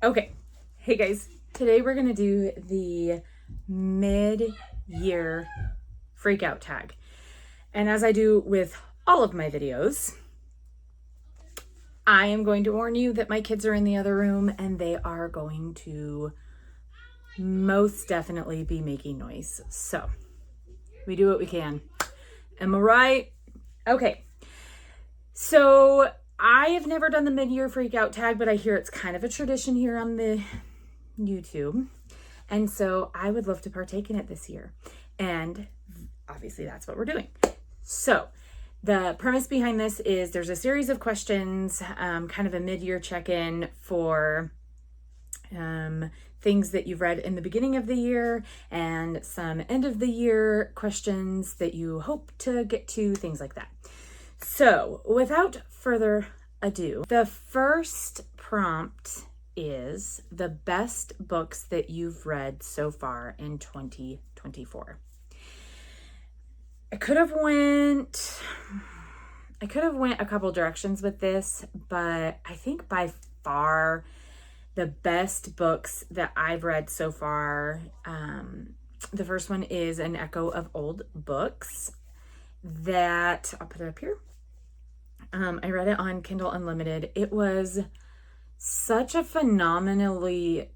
Okay, hey guys, today we're gonna do the mid-year freakout tag. And as I do with all of my videos, I am going to warn you that my kids are in the other room and they are going to most definitely be making noise. So we do what we can. Am I right? Okay, so I have never done the mid-year freakout tag, but I hear it's kind of a tradition here on the YouTube. And so I would love to partake in it this year. And obviously that's what we're doing. So the premise behind this is there's a series of questions, kind of a mid-year check-in for things that you've read in the beginning of the year and some end of the year questions that you hope to get to, things like that. So without further ado, the first prompt is the best books that you've read so far in 2024. I could have went a couple directions with this, but I think by far the best books that I've read so far, the first one is An Echo of Old Books. That I'll put it up here. I read it on Kindle Unlimited. It was such a phenomenally,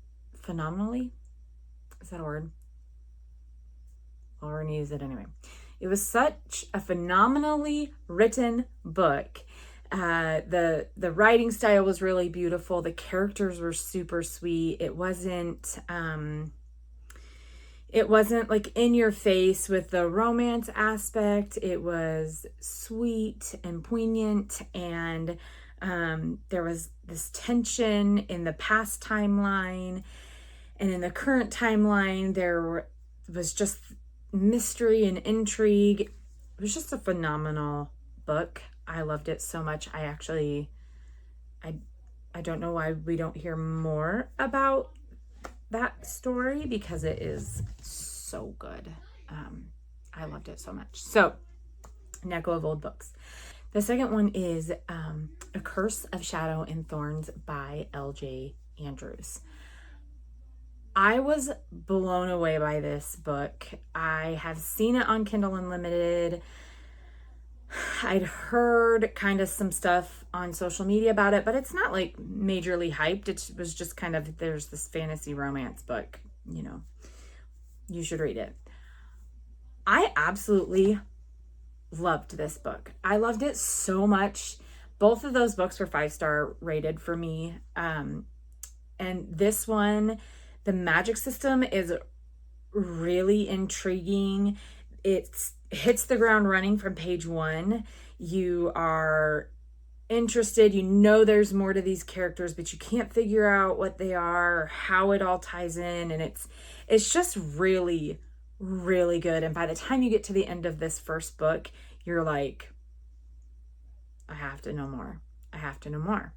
is that a word? Well, we're gonna use it anyway. It was such a phenomenally written book. The writing style was really beautiful. The characters were super sweet. It wasn't like in your face with the romance aspect. It was sweet and poignant, and there was this tension in the past timeline, and in the current timeline there was just mystery and intrigue. It was just a phenomenal book. I loved it so much. I don't know why we don't hear more about that story, because it is so good. I loved it so much. So, An Echo of Old Books. The second one is A Curse of Shadow and Thorns by L.J. Andrews. I was blown away by this book. I have seen it on Kindle Unlimited. I'd heard kind of some stuff on social media about it, but it's not like majorly hyped. It was just kind of, there's this fantasy romance book, you should read it. I absolutely loved this book. I loved it so much. Both of those books were 5-star rated for me. And this one, the magic system is really intriguing. It hits the ground running from page 1. You are interested, there's more to these characters, but you can't figure out what they are or how it all ties in. And it's just really, really good. And by the time you get to the end of this first book, you're like, I have to know more. I have to know more.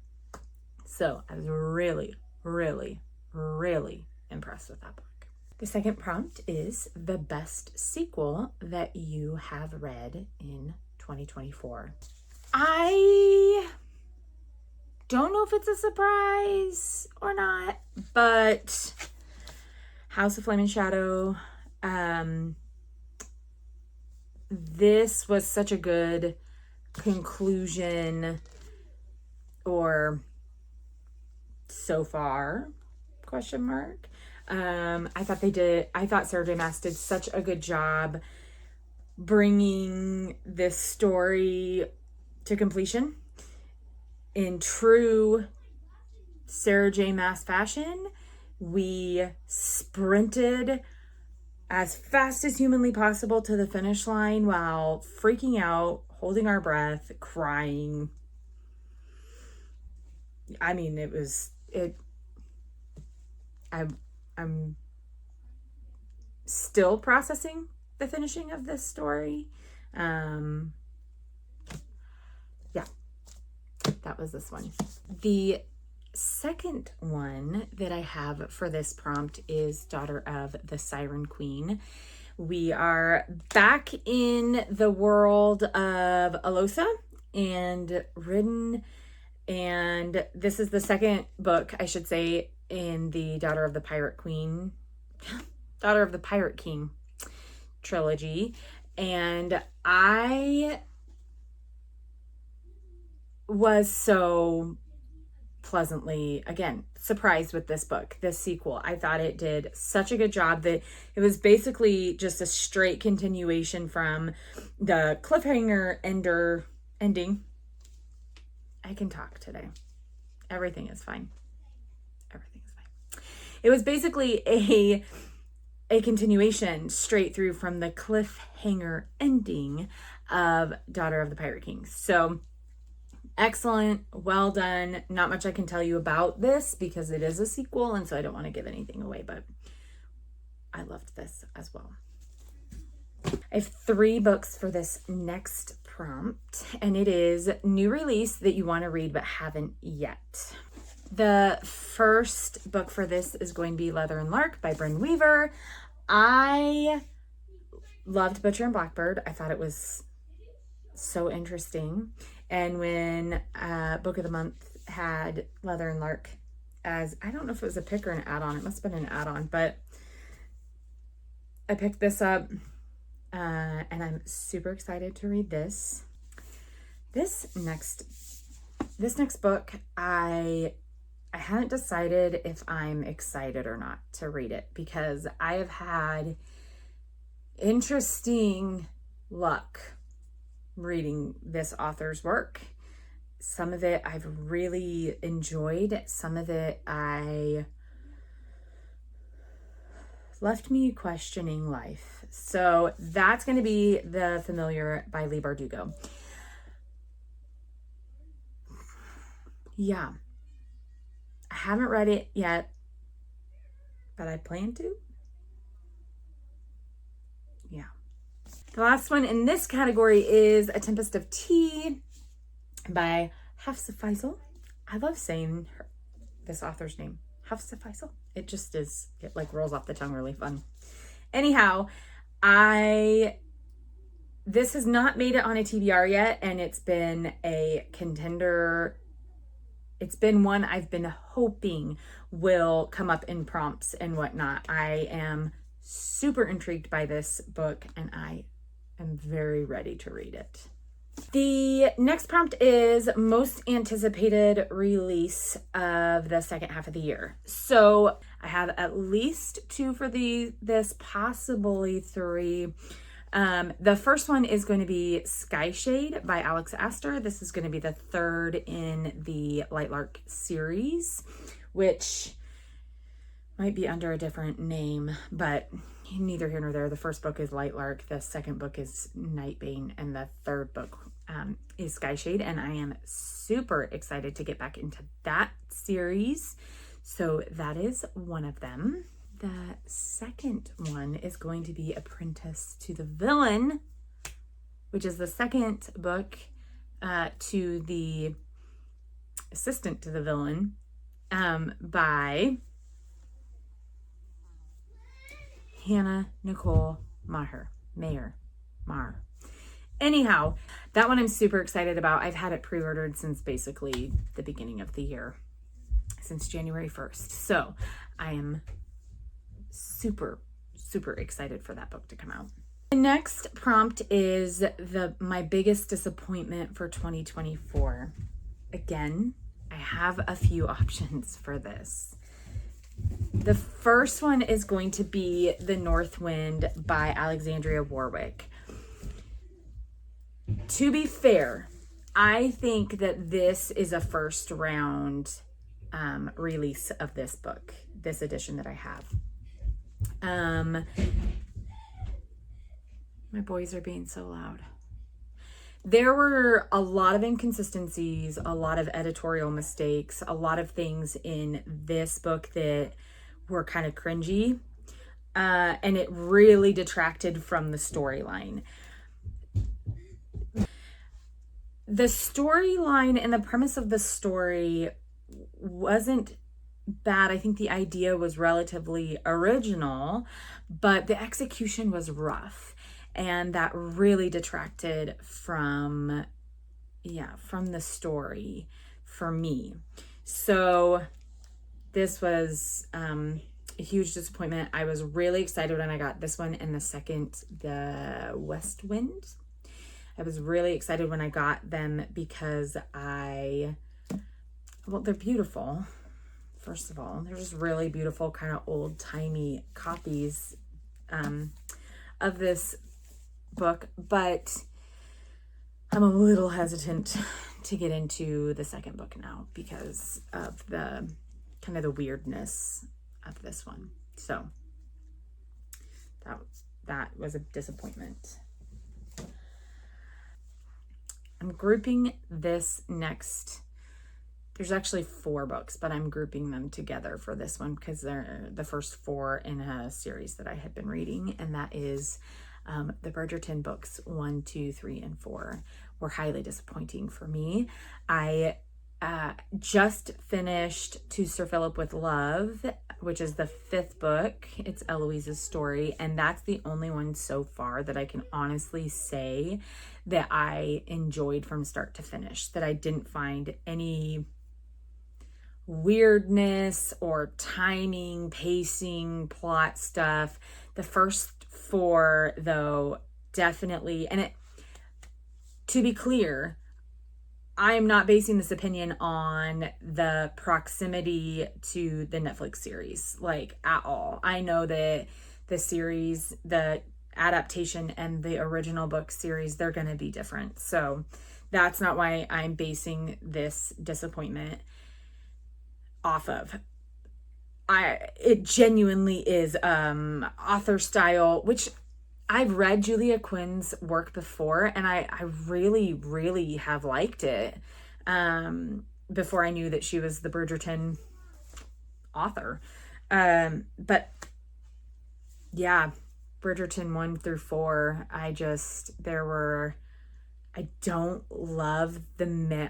So I was really, really, really impressed with that book. The second prompt is the best sequel that you have read in 2024. I don't know if it's a surprise or not, but House of Flame and Shadow, this was such a good conclusion, or so far, question mark. I thought Sarah J. Maas did such a good job bringing this story to completion in true Sarah J. Maas fashion. We sprinted as fast as humanly possible to the finish line while freaking out, holding our breath, crying. I mean, I'm still processing the finishing of this story. Yeah, that was this one. The second one that I have for this prompt is Daughter of the Siren Queen. We are back in the world of Alosa and Ridden, and this is the second book, I should say, in the Daughter of the Pirate King trilogy. And I was so pleasantly, again, surprised with this book, this sequel. I thought it did such a good job that it was basically just a straight continuation from the cliffhanger ending. I can talk today. Everything is fine. Everything is fine. It was basically a continuation straight through from the cliffhanger ending of Daughter of the Pirate King. So excellent, well done. Not much I can tell you about this because it is a sequel, and so I don't want to give anything away, but I loved this as well. I have 3 books for this next prompt, and it is new release that you want to read but haven't yet. The first book for this is going to be Leather and Lark by Brynne Weaver. I loved Butcher and Blackbird. I thought it was so interesting. And when Book of the Month had Leather and Lark as, I don't know if it was a pick or an add-on. It must have been an add-on, but I picked this up and I'm super excited to read this. This next book, I haven't decided if I'm excited or not to read it because I have had interesting luck reading this author's work. Some of it I've really enjoyed. Some of it left me questioning life. So that's going to be The Familiar by Leigh Bardugo. Yeah. I haven't read it yet, but I plan to. Yeah. The last one in this category is A Tempest of Tea by Hafsah Faizal. I love saying this author's name, Hafsah Faizal. It just is, it like rolls off the tongue really fun. Anyhow, this has not made it on a TBR yet, and it's been a contender. It's been one I've been hoping will come up in prompts and whatnot. I am super intrigued by this book, and I am very ready to read it. The next prompt is most anticipated release of the second half of the year. So I have at least 2 for this, possibly 3. The first one is going to be Skyshade by Alex Astor. This is going to be the 3rd in the Lightlark series, which might be under a different name, but neither here nor there. The first book is Lightlark, the second book is Nightbane, and the 3rd book is Skyshade, and I am super excited to get back into that series. So that is one of them. The second one is going to be Apprentice to the Villain, which is the second book to the Assistant to the Villain by Hannah Nicole Maher. Anyhow, that one I'm super excited about. I've had it pre-ordered since basically the beginning of the year, since January 1st. So I am super, super excited for that book to come out. The next prompt is my biggest disappointment for 2024. Again, I have a few options for this. The first one is going to be The North Wind by Alexandria Warwick. To be fair, I think that this is a first round release of this book, this edition that I have. My boys are being so loud. There were a lot of inconsistencies, a lot of editorial mistakes, a lot of things in this book that were kind of cringy, and it really detracted from the storyline. The storyline and the premise of the story wasn't bad. I think the idea was relatively original, but the execution was rough, and that really detracted from the story for me. So this was a huge disappointment. I was really excited when I got this one and the second, the West Wind. I was really excited when I got them because well, they're beautiful. First of all, they're just really beautiful, kind of old-timey copies of this book, but I'm a little hesitant to get into the second book now because of the kind of the weirdness of this one. So that was a disappointment. I'm grouping this next. There's actually 4 books, but I'm grouping them together for this one because they're the first 4 in a series that I had been reading, and that is the Bridgerton books 1, 2, 3, and 4 were highly disappointing for me. I just finished To Sir Philip with Love, which is the 5th book. It's Eloise's story, and that's the only one so far that I can honestly say that I enjoyed from start to finish, that I didn't find any weirdness or timing, pacing, plot stuff. The first 4, though, definitely, and to be clear, I am not basing this opinion on the proximity to the Netflix series, like, at all. I know that the series, the adaptation and the original book series, they're going to be different. So that's not why I'm basing this disappointment off of. It genuinely is author style, which I've read Julia Quinn's work before, and I really, really have liked it before I knew that she was the Bridgerton author. But yeah, Bridgerton 1 through 4, I don't love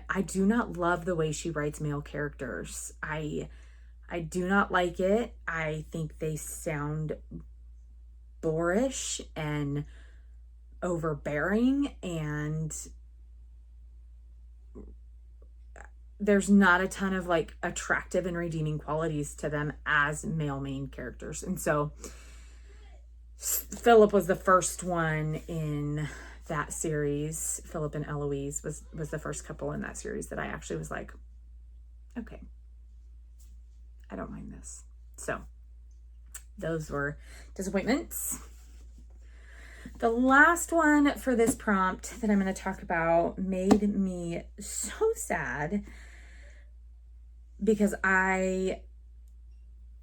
I do not love the way she writes male characters. I do not like it. I think they sound boorish and overbearing, and there's not a ton of like attractive and redeeming qualities to them as male main characters. And so Philip was the first one in that series. Philip and Eloise was the first couple in that series that I actually was like, okay, I don't mind this. So those were disappointments. The last one for this prompt that I'm going to talk about made me so sad because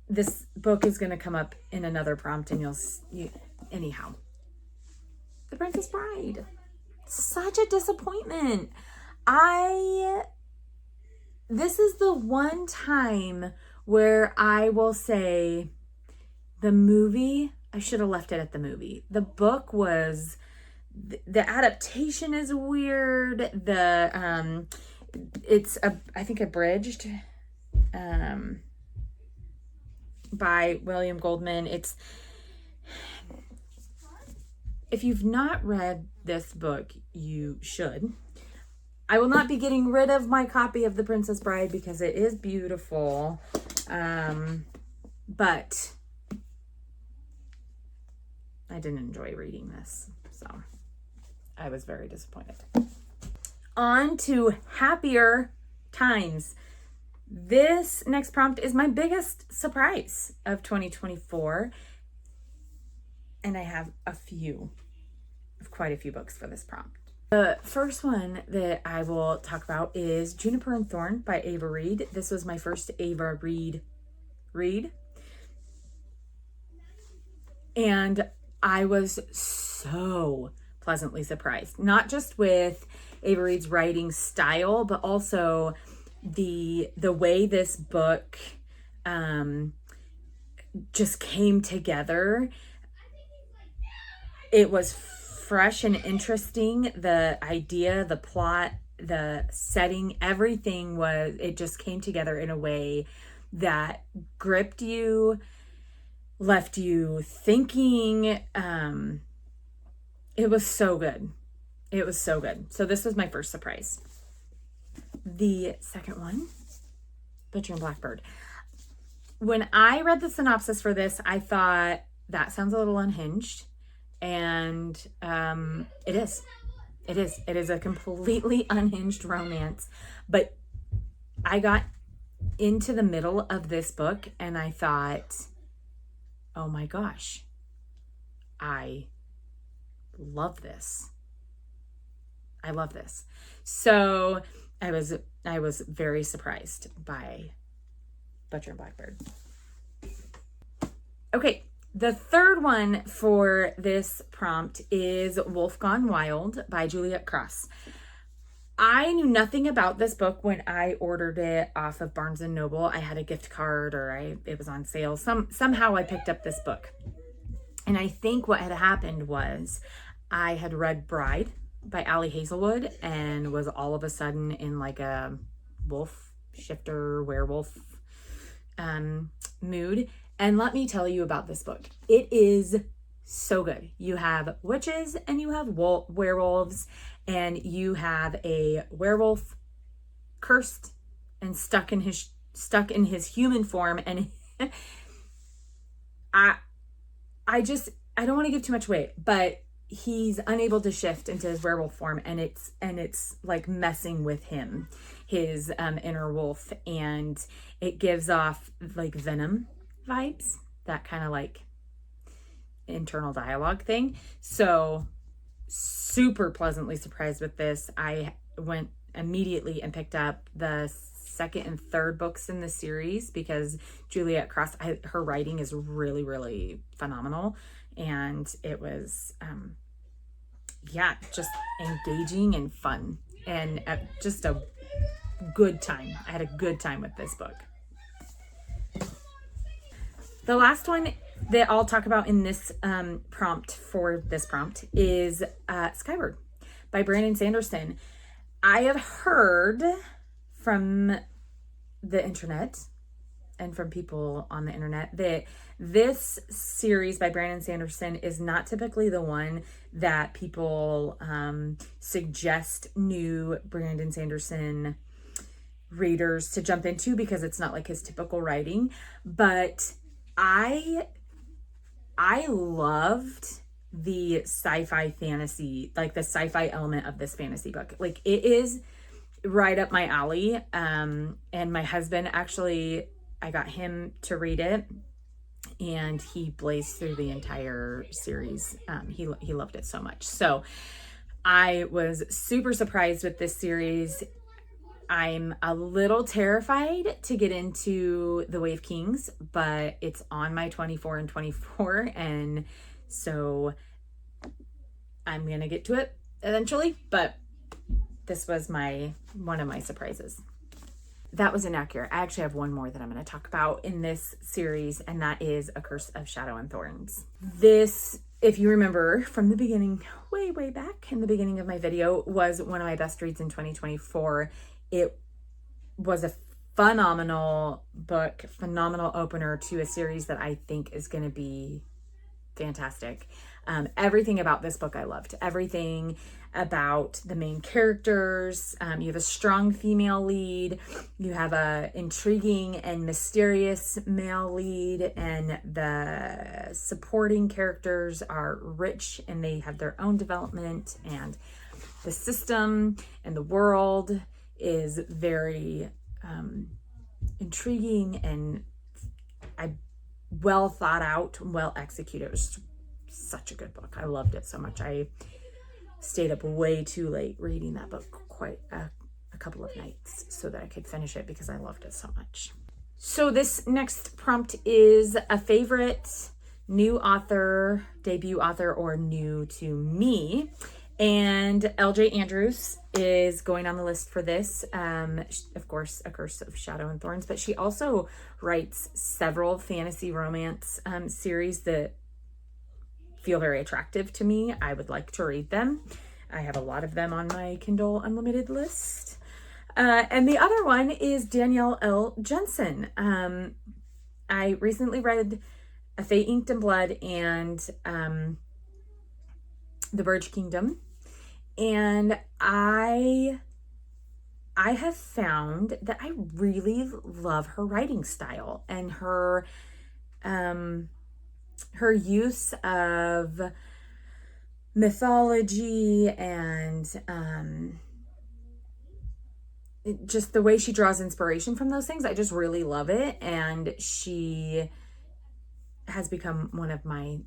this book is going to come up in another prompt, and anyhow. The Princess Bride. Such a disappointment. This is the one time where I will say the movie, I should have left it at the movie. The book was, the adaptation is weird. It's I think abridged by William Goldman. If you've not read this book, you should. I will not be getting rid of my copy of The Princess Bride because it is beautiful. But I didn't enjoy reading this, so I was very disappointed. On to happier times. This next prompt is my biggest surprise of 2024. And I have quite a few books for this prompt. The first one that I will talk about is Juniper and Thorn by Ava Reid. This was my first Ava Reid read. And I was so pleasantly surprised. Not just with Ava Reid's writing style, but also the way this book just came together. It was fresh and interesting. The idea, the plot, the setting, everything it just came together in a way that gripped you, left you thinking. It was so good. It was so good. So this was my first surprise. The second one, Butcher and Blackbird. when I read the synopsis for this, I thought that sounds a little unhinged. And it is. It is. It is a completely unhinged romance. But I got into the middle of this book and I thought, oh my gosh, I love this. I love this. So I was very surprised by Butcher and Blackbird. Okay, the third one for this prompt is Wolf Gone Wild by Juliet Cross. I knew nothing about this book when I ordered it off of Barnes & Noble. I had a gift card or it was on sale. Somehow I picked up this book. And I think what had happened was I had read Bride by Ali Hazelwood and was all of a sudden in like a wolf shifter werewolf mood. And let me tell you about this book. It is so good. You have witches and you have werewolves, and you have a werewolf cursed and stuck in his human form. And I don't want to give too much away, but he's unable to shift into his werewolf form, and it's like messing with him, his inner wolf, and it gives off like Venom vibes, that kind of like internal dialogue thing. So super pleasantly surprised with this. I went immediately and picked up the second and third books in the series because Juliet Cross, her writing is really, really phenomenal. And it was, just engaging and fun and just a good time. I had a good time with this book. The last one that I'll talk about in this prompt is Skyward by Brandon Sanderson. I have heard from the internet and from people on the internet that this series by Brandon Sanderson is not typically the one that people suggest new Brandon Sanderson readers to jump into because it's not like his typical writing. But I loved the sci-fi fantasy, like the sci-fi element of this fantasy book. Like, it is right up my alley. And my husband actually, I got him to read it and he blazed through the entire series. He loved it so much. So I was super surprised with this series. I'm a little terrified to get into The Way of Kings, but it's on my 24 and 24. And so I'm going to get to it eventually, but this was one of my surprises. That was inaccurate. I actually have one more that I'm going to talk about in this series, and that is A Curse of Shadow and Thorns. This, if you remember from the beginning, way back in the beginning of my video, was one of my best reads in 2024. It was a phenomenal book, phenomenal opener to a series that I think is going to be fantastic. Everything about this book I loved. Everything about the main characters. You have a strong female lead. You have a intriguing and mysterious male lead, and the supporting characters are rich and they have their own development, and the system and the world is very intriguing and well thought out, well executed. It was such a good book. I loved it so much. I stayed up way too late reading that book quite a couple of nights so that I could finish it because I loved it so much. So this next prompt is a favorite new author, debut author, or new to me. And L.J. Andrews is going on the list for this. Of course, A Curse of Shadow and Thorns, but she also writes several fantasy romance series that feel very attractive to me. I would like to read them. I have a lot of them on my Kindle Unlimited list. And the other one is Danielle L. Jensen. I recently read A Fate Inked in Blood and The Birch Kingdom. And I I have found that I really love her writing style and her use of mythology and just the way she draws inspiration from those things. I just really love it, and she has become one of my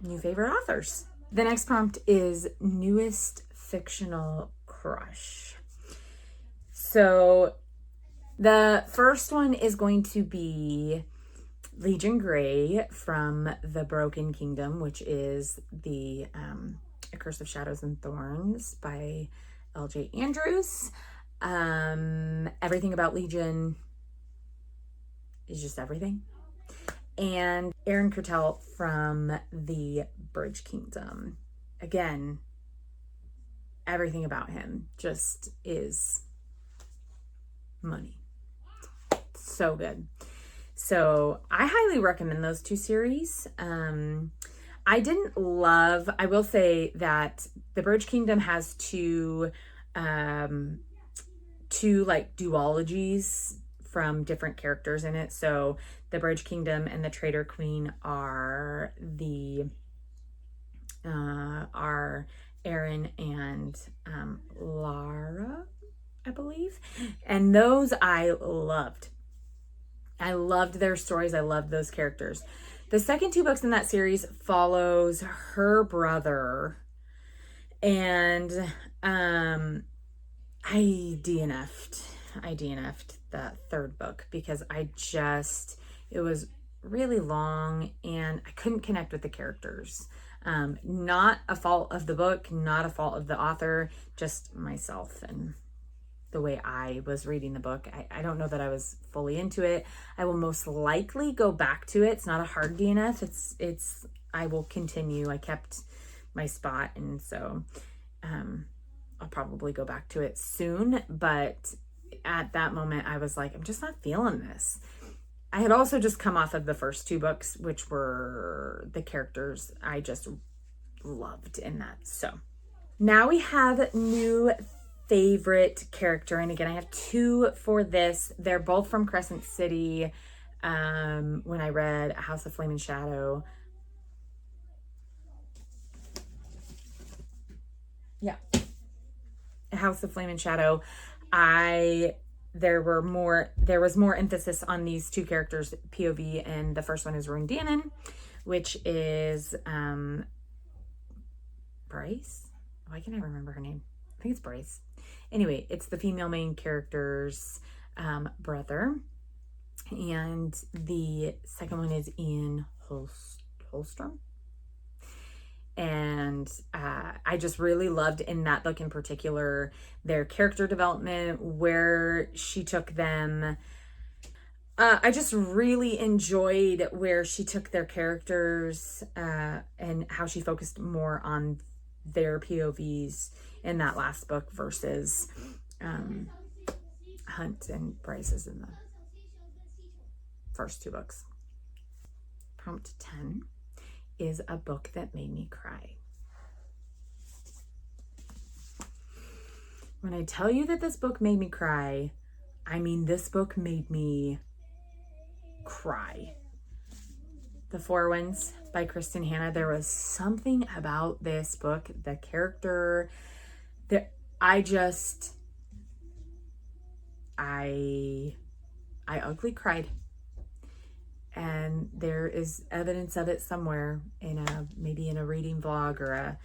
new favorite authors. The next prompt is newest fictional crush. So the first one is going to be Legion Grey from The Broken Kingdom, which is the A Curse of Shadows and Thorns by L.J. Andrews. Everything about Legion is just everything. And Aaron Kurtel from The Bridge Kingdom. Again, everything about him just is money. So good. So I highly recommend those two series. I will say that The Bridge Kingdom has two like duologies from different characters in it. So The Bridge Kingdom and The Traitor Queen are Aaron and Lara, I believe. And those I loved. I loved their stories. I loved those characters. The second two books in that series follows her brother, and I DNF'd that third book because it was really long and I couldn't connect with the characters. Not a fault of the book, not a fault of the author, just myself and the way I was reading the book. I don't know that I was fully into it. I will most likely go back to it. It's not a hard DNF. I will continue. I kept my spot, and so I'll probably go back to it soon. But at that moment, I was like, I'm just not feeling this. I had also just come off of the first two books, which were the characters I just loved in that. So now we have new favorite character. And again, I have two for this. They're both from Crescent City. When I read A House of Flame and Shadow. Yeah. A House of Flame and Shadow. There was more emphasis on these two characters' POV, and the first one is Rune Danon, which is Bryce. Why can't I remember her name? I think it's Bryce. Anyway, it's the female main character's brother, and the second one is Ian Holstrom. And I just really loved in that book in particular their character development, where she took them. I just really enjoyed where she took their characters and how she focused more on their POVs in that last book versus Hunt and Bryce's in the first two books. Prompt 10 is a book that made me cry. When I tell you that this book made me cry, I mean this book made me cry. The Four Winds by Kristen Hanna. There was something about this book, the character, that I ugly cried. And there is evidence of it somewhere maybe in a reading vlog or a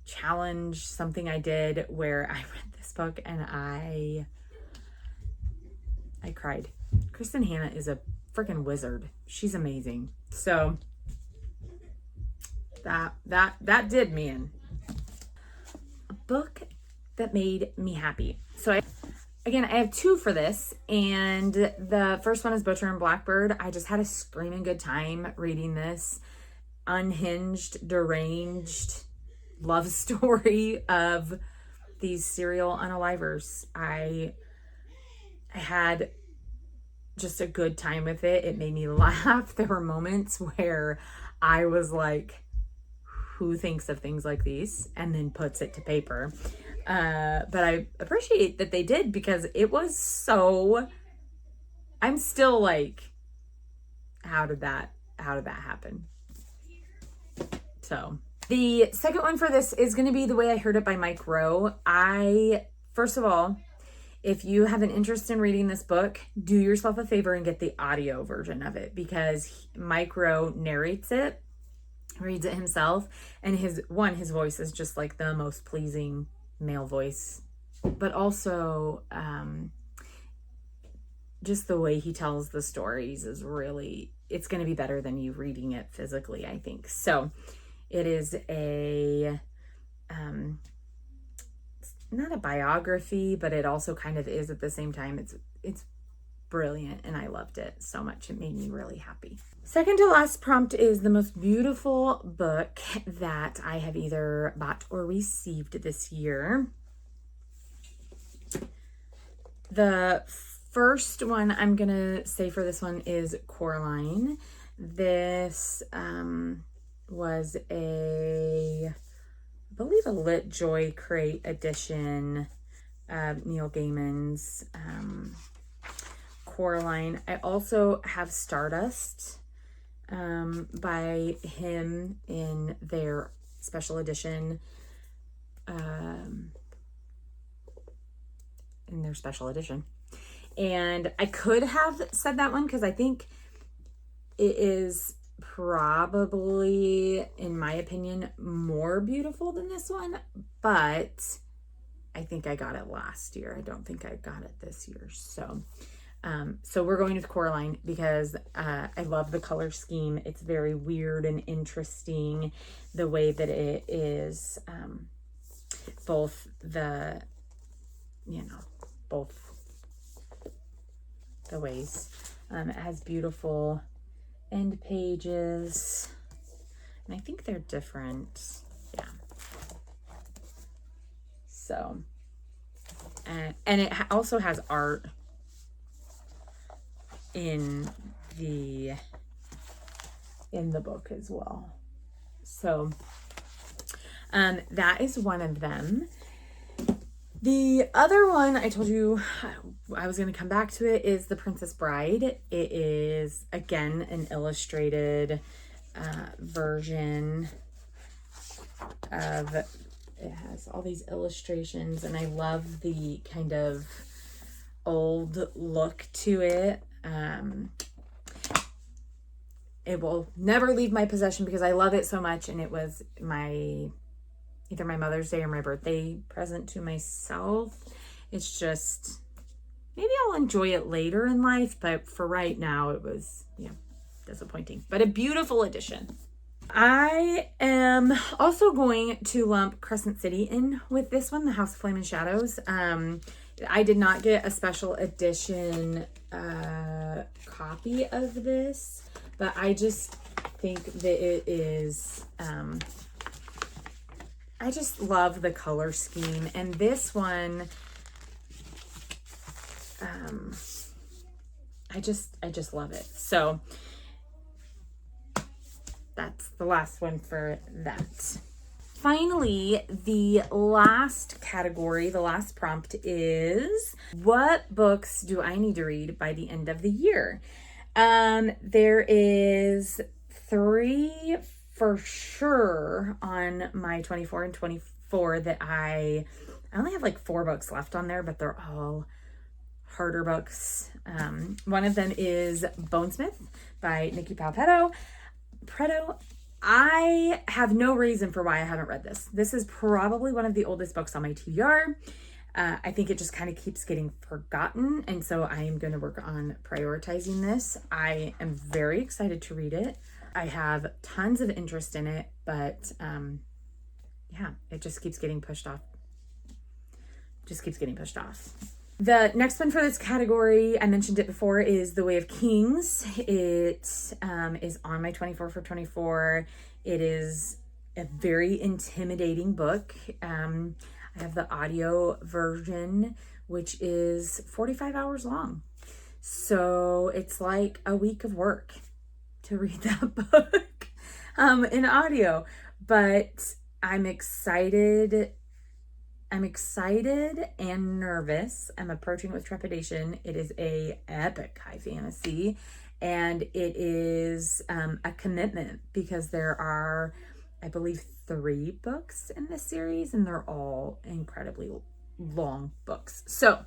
challenge, something I did where I read this book and I cried. Kristen Hanna is a freaking wizard. She's amazing. So that did me in. A book that made me happy. So I have two for this, and the first one is Butcher and Blackbird. I just had a screaming good time reading this unhinged, deranged love story of these serial unalivers. I had just a good time with it. It made me laugh. There were moments where I was like, who thinks of things like these and then puts it to paper? But I appreciate that they did, because it was so, I'm still like, how did that happen? So the second one for this is going to be The Way I Heard It by Mike Rowe. First of all, if you have an interest in reading this book, do yourself a favor and get the audio version of it, because Mike Rowe narrates it, reads it himself, and his voice is just like the most pleasing male voice, but also just the way he tells the stories is really, it's going to be better than you reading it physically, I think. So it is not a biography, but it also kind of is at the same time. It's brilliant, and I loved it so much. It made me really happy. Second to last prompt is the most beautiful book that I have either bought or received this year. The first one I'm gonna say for this one is Coraline. This was I believe a Lit Joy Crate edition of Neil Gaiman's Coraline. I also have Stardust by him in their special edition. And I could have said that one because I think it is probably, in my opinion, more beautiful than this one, but I think I got it last year. I don't think I got it this year. So we're going with Coraline because I love the color scheme. It's very weird and interesting the way that it is, both the ways. It has beautiful end pages, and I think they're different. Yeah. So, and it also has art in the book as well. So, that is one of them. The other one I told you I was going to come back to it is The Princess Bride. It is, again, an illustrated version of, it has all these illustrations, and I love the kind of old look to it. It will never leave my possession because I love it so much, and it was either my Mother's Day or my birthday present to myself. It's just, maybe I'll enjoy it later in life, but for right now it was, disappointing, but a beautiful edition. I am also going to lump Crescent City in with this one, The House of Flame and Shadows. I did not get a special edition copy of this, but I just think that it is, I just love the color scheme, and this one, I just love it. So that's the last one for that. Finally, the last category, the last prompt is, what books do I need to read by the end of the year? There is 3 for sure on my 24 and 24 that I only have like 4 books left on there, but they're all harder books. One of them is Bonesmith by Nikki Palpetto. I have no reason for why I haven't read this. This is probably one of the oldest books on my TBR. I think it just kind of keeps getting forgotten, and so I am going to work on prioritizing this. I am very excited to read it. I have tons of interest in it, but it just keeps getting pushed off. The next one for this category, I mentioned it before, is The Way of Kings. It is on my 24 for 24. It is a very intimidating book. I have the audio version, which is 45 hours long. So it's like a week of work to read that book in audio. But I'm excited I'm excited and nervous. I'm approaching it with trepidation. It is a epic high fantasy, and it is a commitment because there are, I believe, 3 books in this series, and they're all incredibly long books. So,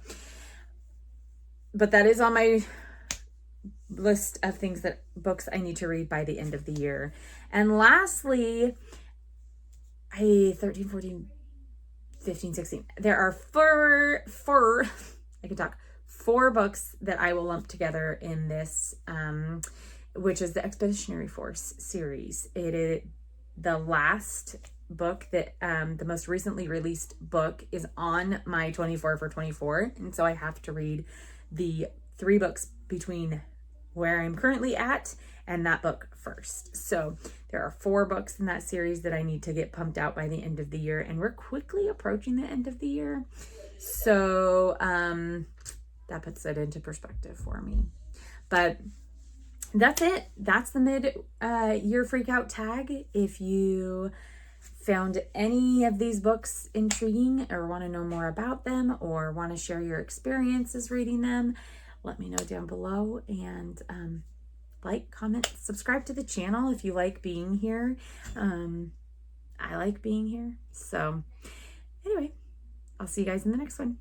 but that is on my list of books I need to read by the end of the year. And lastly, 13, 14, 15, 16. There are four books that I will lump together in this, which is the Expeditionary Force series. It is the last book that, the most recently released book is on my 24 for 24. And so I have to read the 3 books between where I'm currently at and that book first. So there are 4 books in that series that I need to get pumped out by the end of the year, and we're quickly approaching the end of the year. So that puts it into perspective for me. But that's it. That's the mid-year freakout tag. If you found any of these books intriguing or want to know more about them or want to share your experiences reading them, let me know down below, and like, comment, subscribe to the channel if you like being here. I like being here. So anyway, I'll see you guys in the next one.